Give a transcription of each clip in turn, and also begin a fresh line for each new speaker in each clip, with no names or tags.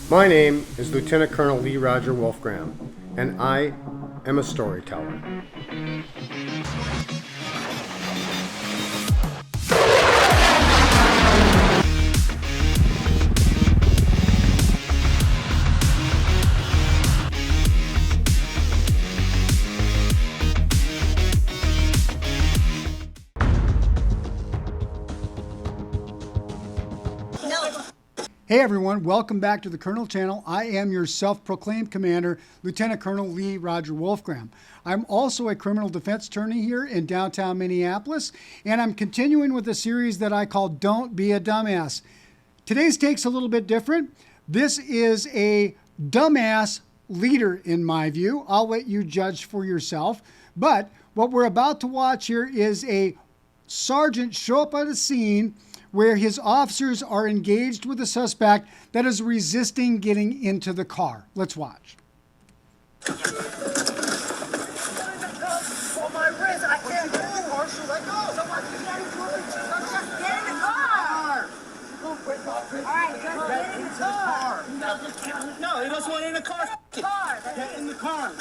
My name is Lieutenant Colonel Lee Roger Wolfgram, and I am a storyteller.
Hey everyone, welcome back to the Colonel Channel. I am your self-proclaimed commander, Lieutenant Colonel Lee Roger Wolfgram. I'm also a criminal defense attorney here in downtown Minneapolis, and I'm continuing with a series that I call Don't Be a Dumbass. Today's take's a little bit different. This is a dumbass leader in my view. I'll let you judge for yourself. But what we're about to watch here is a sergeant show up at a scene where his officers are engaged with a suspect that is resisting getting into the car. Let's watch.
On my wrist, I can't move. Marshall, let go. Someone get in the car. All right, just get in the car.
No, he doesn't want in the car. Get in the car.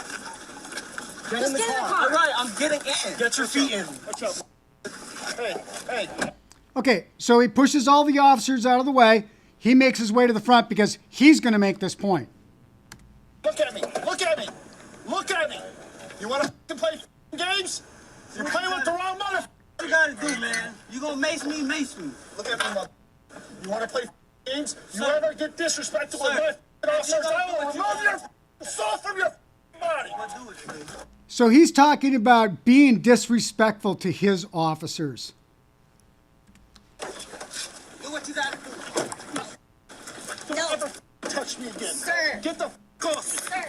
Get in the car.
All right, I'm getting in.
Get your feet in.
What's up? Hey.
Okay, so he pushes all the officers out of the way. He makes his way to the front because he's going to make this point.
Look at me. Look at me. Look at me. You want to play games? You're playing with the wrong mother.
What you gotta do, man? You gonna mace me?
Look at me, mother. You want to play games? You ever get disrespectful with my officers? I will remove your soul from your body.
Do it, man.
So he's talking about being disrespectful to his officers.
Do what you gotta do.
Don't ever touch me again.
Sir.
Get the off me.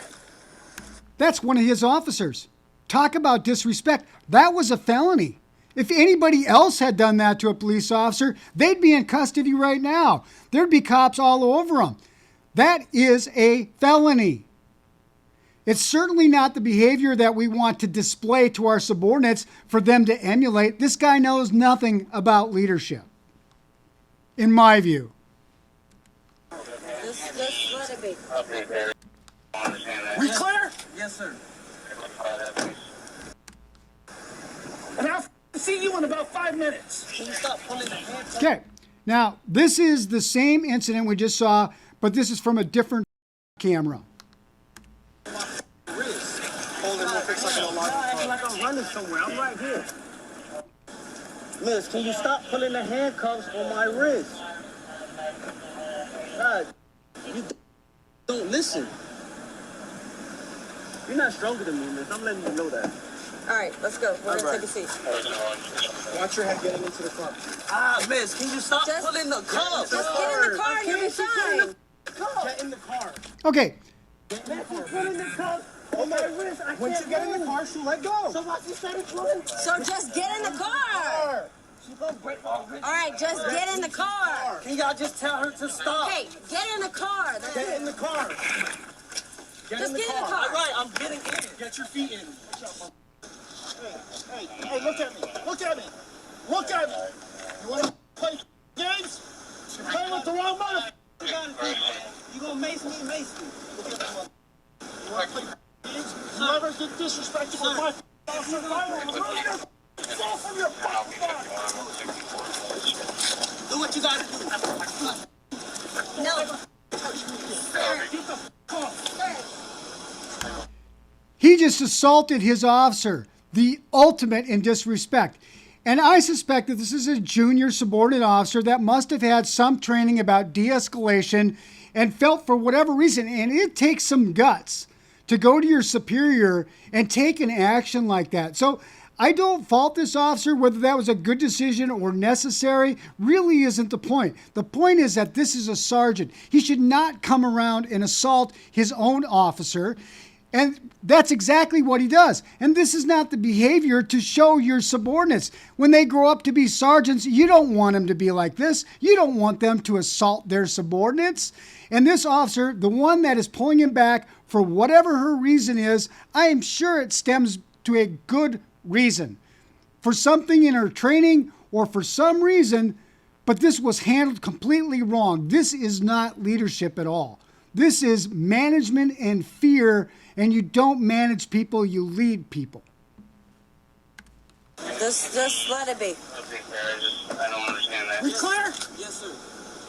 That's one of his officers. Talk about disrespect. That was a felony. If anybody else had done that to a police officer, they'd be in custody right now. There'd be cops all over them. That is a felony. It's certainly not the behavior that we want to display to our subordinates for them to emulate. This guy knows nothing about leadership, in my view.
Just let it be.
We clear?
Yes, sir.
And I'll see you in about 5 minutes.
Can you stop pulling the handcuffs?
Okay, now this is the same incident we just saw, but this is from a different camera.
Like I'm running somewhere. I'm right here. Miss, can you stop pulling the handcuffs on my wrist? God, you don't listen. You're not stronger than me, miss. I'm letting you know that.
All right, let's go. We're going to take a seat.
Watch your head getting into the car.
Miss, can you stop pulling the cuffs?
Just get in the car and you'll be fine.
Get in the car.
Okay,
Miss, you pulling the cuffs on my wrist. I
Once
can't
you get in the
move.
car, she'll let go.
So what you started pulling?
So just get in the car.
She's gonna break my wrist.
All right, just get in the car.
Can y'all just tell her to stop?
Okay, get in the car. That's
Get
it.
in the car. Get
Just
in the
get in the
car.
car.
All right, I'm getting in.
Get your feet in. Hey, look at me. Look at me. Look at me. You want to play games? You're playing with the wrong mother.
You gotta do it. You gonna mace me?
Look at me, mother. You want to play games? You ever get disrespectful with my officers? I will remove your soul from your body.
Do what you gotta do.
No.
Get the off.
he just assaulted his officer, the ultimate in disrespect. And I suspect that this is a junior subordinate officer that must have had some training about de-escalation and felt for whatever reason, and it takes some guts to go to your superior and take an action like that. So I don't fault this officer. Whether that was a good decision or necessary really isn't the point. The point is that this is a sergeant. He should not come around and assault his own officer. And that's exactly what he does. And this is not the behavior to show your subordinates. When they grow up to be sergeants, you don't want them to be like this. You don't want them to assault their subordinates. And this officer, the one that is pulling him back for whatever her reason is, I am sure it stems to a good reason. For something in her training or for some reason, but this was handled completely wrong. This is not leadership at all. This is management and fear, and you don't manage people, you lead people.
Just let it be.
Okay, sir, I don't understand that.
We clear?
Yes, sir.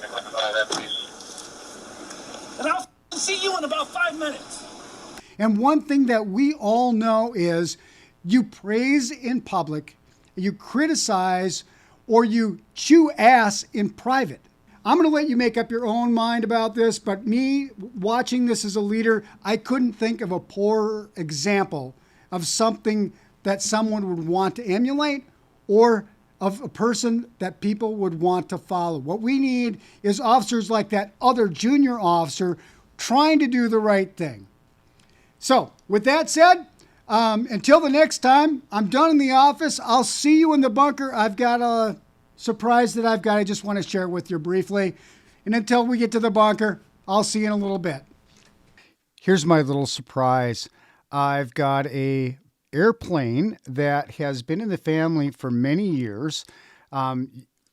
If I can buy that, please.
And I'll see you in about 5 minutes.
And one thing that we all know is you praise in public, you criticize, or you chew ass in private. I'm going to let you make up your own mind about this, but me watching this as a leader, I couldn't think of a poorer example of something that someone would want to emulate or of a person that people would want to follow. What we need is officers like that other junior officer trying to do the right thing. So with that said, until the next time, I'm done in the office. I'll see you in the bunker. I've got a surprise that I just want to share with you briefly. And until we get to the bunker, I'll see you in a little bit. Here's my little surprise. I've got a airplane that has been in the family for many years.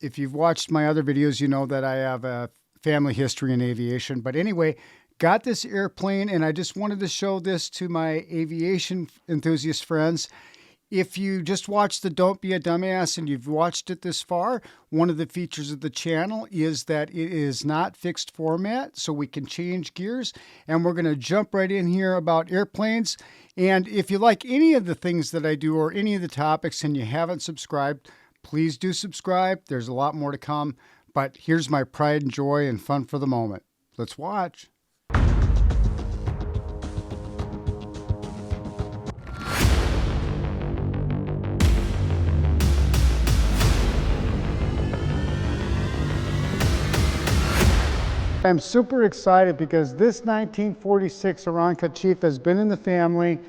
If you've watched my other videos, you know that I have a family history in aviation. But anyway, got this airplane, and I just wanted to show this to my aviation enthusiast friends. If you just watched the Don't Be a Dumbass and you've watched it this far, one of the features of the channel is that it is not fixed format, so we can change gears. And we're going to jump right in here about airplanes. And if you like any of the things that I do or any of the topics and you haven't subscribed, please do subscribe. There's a lot more to come. But here's my pride and joy and fun for the moment. Let's watch. I'm super excited because this 1946 Aeronca Chief has been in the family,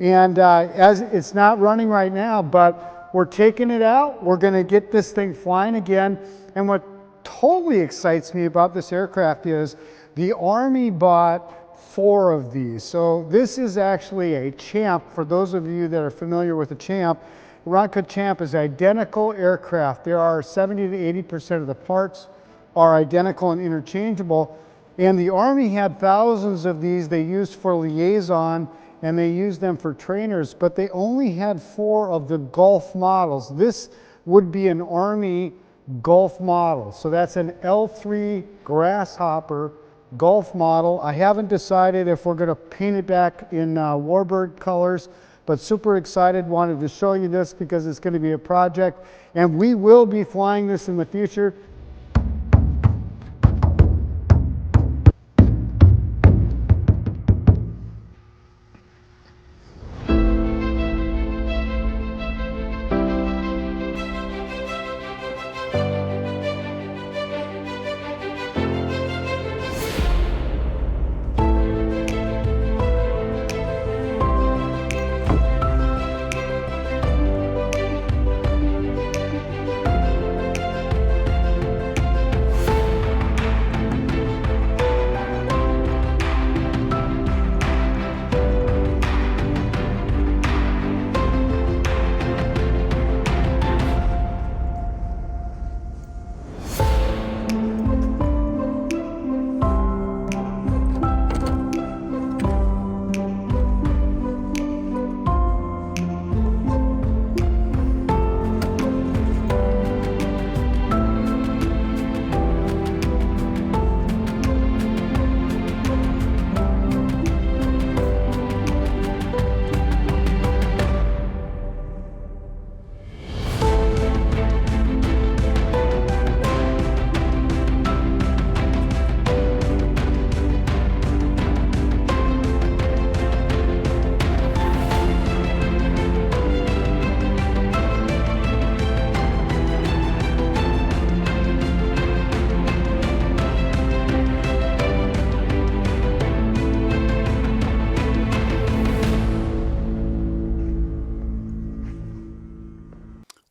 and as it's not running right now, but we're taking it out. We're going to get this thing flying again. And what totally excites me about this aircraft is the Army bought 4 of these. So this is actually a Champ. For those of you that are familiar with the Champ, Aeronca Champ is identical aircraft. There are 70 to 80% of the parts are identical and interchangeable. And the Army had thousands of these they used for liaison, and they used them for trainers, but they only had 4 of the Gulf models. This would be an Army Gulf model. So that's an L-3 Grasshopper Gulf model. I haven't decided if we're going to paint it back in Warbird colors, but super excited. Wanted to show you this because it's going to be a project, and we will be flying this in the future.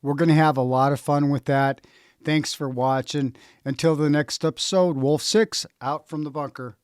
We're going to have a lot of fun with that. Thanks for watching. Until the next episode, Wolf 6 out from the bunker.